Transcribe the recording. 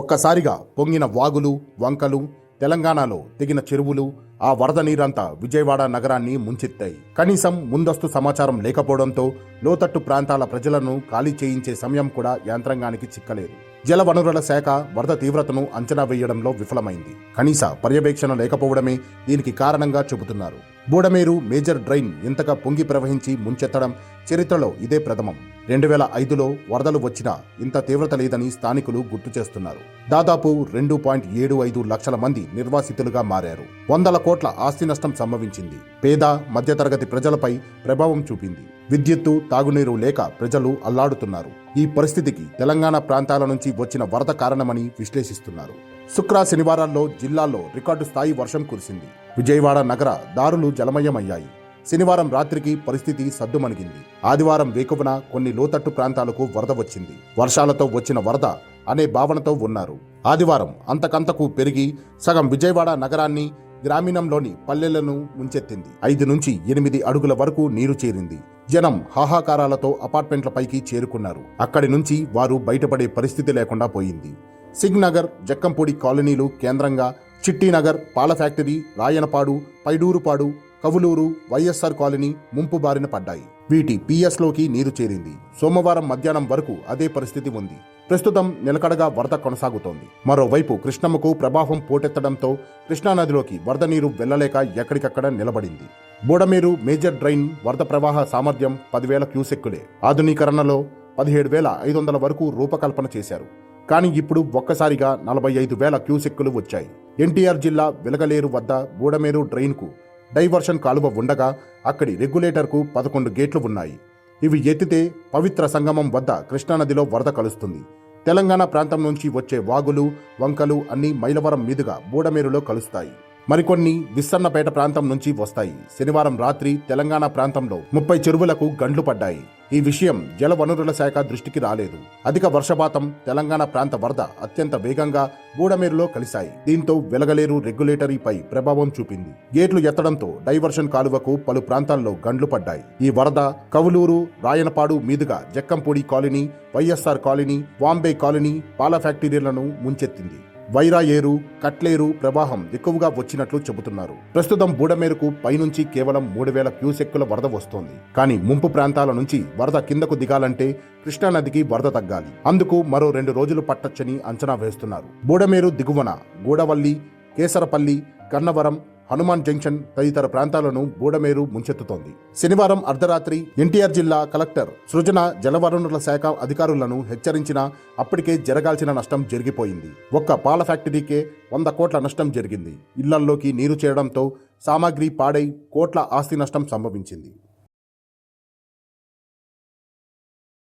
ఒక్కసారిగా పొంగిన వాగులు, వంకలు, తెలంగాణలో తెగిన చెరువులు, ఆ వరద నీరంతా విజయవాడ నగరాన్ని ముంచెత్తాయి. కనీసం ముందస్తు సమాచారం లేకపోవడంతో లోతట్టు ప్రాంతాల ప్రజలను ఖాళీ చేయించే సమయం కూడా యంత్రాంగానికి చిక్కలేదు. జలవనరుల శాఖ వరద తీవ్రతను అంచనా వేయడంలో విఫలమైంది. కనీస పర్యవేక్షణ లేకపోవడమే దీనికి కారణంగా చెబుతున్నారు. బూడమేరు మేజర్ డ్రైన్ ఇంతగా పొంగి ప్రవహించి ముంచెత్తడం చరిత్రలో ఇదే ప్రథమం. 2005లో వరదలు వచ్చినా ఇంత తీవ్రత లేదని స్థానికులు గుర్తు చేస్తున్నారు. దాదాపు 2.75 లక్షల మంది నిర్వాసితులుగా మారారు. వందల కోట్ల ఆస్తి నష్టం సంభవించింది. పేద మధ్యతరగతి ప్రజలపై ప్రభావం చూపింది. విద్యుత్తు, తాగునీరు లేక ప్రజలు అల్లాడుతున్నారు. ఈ పరిస్థితికి తెలంగాణ ప్రాంతాల నుంచి వచ్చిన వరద కారణమని విశ్లేషిస్తున్నారు. శుక్ర, శనివారాల్లో జిల్లాల్లో రికార్డు స్థాయి వర్షం కురిసింది. విజయవాడ నగర దారులు జలమయమయ్యాయి. శనివారం రాత్రికి పరిస్థితి సద్దుమణిగింది. ఆదివారం వేకువన కొన్ని లోతట్టు ప్రాంతాలకు వరద వచ్చింది. వర్షాలతో వచ్చిన వరద అనే భావనతో ఉన్నారు. ఆదివారం అంతకంతకు పెరిగి సగం విజయవాడ నగరాన్ని, గ్రామీణంలోని పల్లెలను ముంచెత్తింది. 5 నుంచి 8 అడుగుల వరకు నీరు చేరింది. జనం హాహాకారాలతో అపార్ట్మెంట్లపైకి చేరుకున్నారు. అక్కడి నుంచి వారు బయటపడే పరిస్థితి లేకుండా పోయింది. సింగ్నగర్, జక్కంపూడి కాలనీలు కేంద్రంగా చిట్టినగర్, పాల ఫ్యాక్టరీ, రాయనపాడు, పైడూరుపాడు, కవులూరు, వైఎస్ఆర్ కాలనీ ముంపు బారిన పడ్డాయి. వీటి పిఎస్లోకి నీరు చేరింది. సోమవారం మధ్యాహ్నం వరకు అదే పరిస్థితి ఉంది. ప్రస్తుతం నిలకడగా వరద కొనసాగుతోంది. మరోవైపు కృష్ణమ్మకు ప్రవాహం పోటెత్తడంతో కృష్ణానదిలోకి వరద నీరు వెళ్లలేక ఎక్కడికక్కడ నిలబడింది. బూడమేరు మేజర్ డ్రైన్ వరద ప్రవాహ సామర్థ్యం 10,000 క్యూసెక్కులే. ఆధునీకరణలో 17,500 వరకు రూపకల్పన చేశారు. కానీ ఇప్పుడు ఒక్కసారిగా 45,000 క్యూసెక్కులు వచ్చాయి. ఎన్టీఆర్ జిల్లా వెలగలేరు వద్ద బూడమేరు డ్రైన్కు డైవర్షన్ కాలువ ఉండగా అక్కడి రెగ్యులేటర్కు 11 గేట్లు ఉన్నాయి. ఇవి ఎత్తితే పవిత్ర సంగమం వద్ద కృష్ణానదిలో వరద కలుస్తుంది. తెలంగాణ ప్రాంతం నుంచి వచ్చే వాగులు, వంకలు అన్నీ మైలవరం మీదుగా బూడమేరులో కలుస్తాయి. మరికొన్ని విస్సన్నపేట ప్రాంతం నుంచి వస్తాయి. శనివారం రాత్రి తెలంగాణ ప్రాంతంలో 30 చెరువులకు గండ్లు పడ్డాయి. ఈ విషయం జలవనరుల శాఖ దృష్టికి రాలేదు. అధిక వర్షపాతం, తెలంగాణ ప్రాంత వరద అత్యంత వేగంగా బూడమేరులో కలిశాయి. దీంతో వెలగలేరు రెగ్యులేటరీపై ప్రభావం చూపింది. గేట్లు ఎత్తడంతో డైవర్షన్ కాలువకు పలు ప్రాంతాల్లో గండ్లు పడ్డాయి. ఈ వరద కవులూరు, రాయనపాడు మీదుగా Jakkampudi colony, YSR colony, Vambay colony, పాల ఫ్యాక్టరీలను ముంచెత్తింది. వైరా ఏరు, కట్లేరు ప్రవాహం ఎక్కువగా వచ్చినట్లు చెబుతున్నారు. ప్రస్తుతం బూడమేరుకు పైనుంచి కేవలం 3,000 క్యూసెక్కుల వరద వస్తోంది. కానీ ముంపు ప్రాంతాల నుంచి వరద కిందకు దిగాలంటే కృష్ణానదికి వరద తగ్గాలి. అందుకు మరో 2 రోజులు పట్టొచ్చని అంచనా వేస్తున్నారు. బూడమేరు దిగువన గూడవల్లి, కేసరపల్లి, కన్నవరం, హనుమాన్ జంక్షన్ తదితర ప్రాంతాలను బూడమేరు ముంచెత్తుతోంది. శనివారం అర్ధరాత్రి ఎన్టీఆర్ జిల్లా కలెక్టర్ సృజన జలవనరుల శాఖ అధికారులను హెచ్చరించినా అప్పటికే జరగాల్సిన నష్టం జరిగిపోయింది. ఒక్క పాల ఫ్యాక్టరీకే 100 కోట్ల నష్టం జరిగింది. ఇళ్లల్లోకి నీరు చేరడంతో సామాగ్రి పాడై కోట్ల ఆస్తి నష్టం సంభవించింది.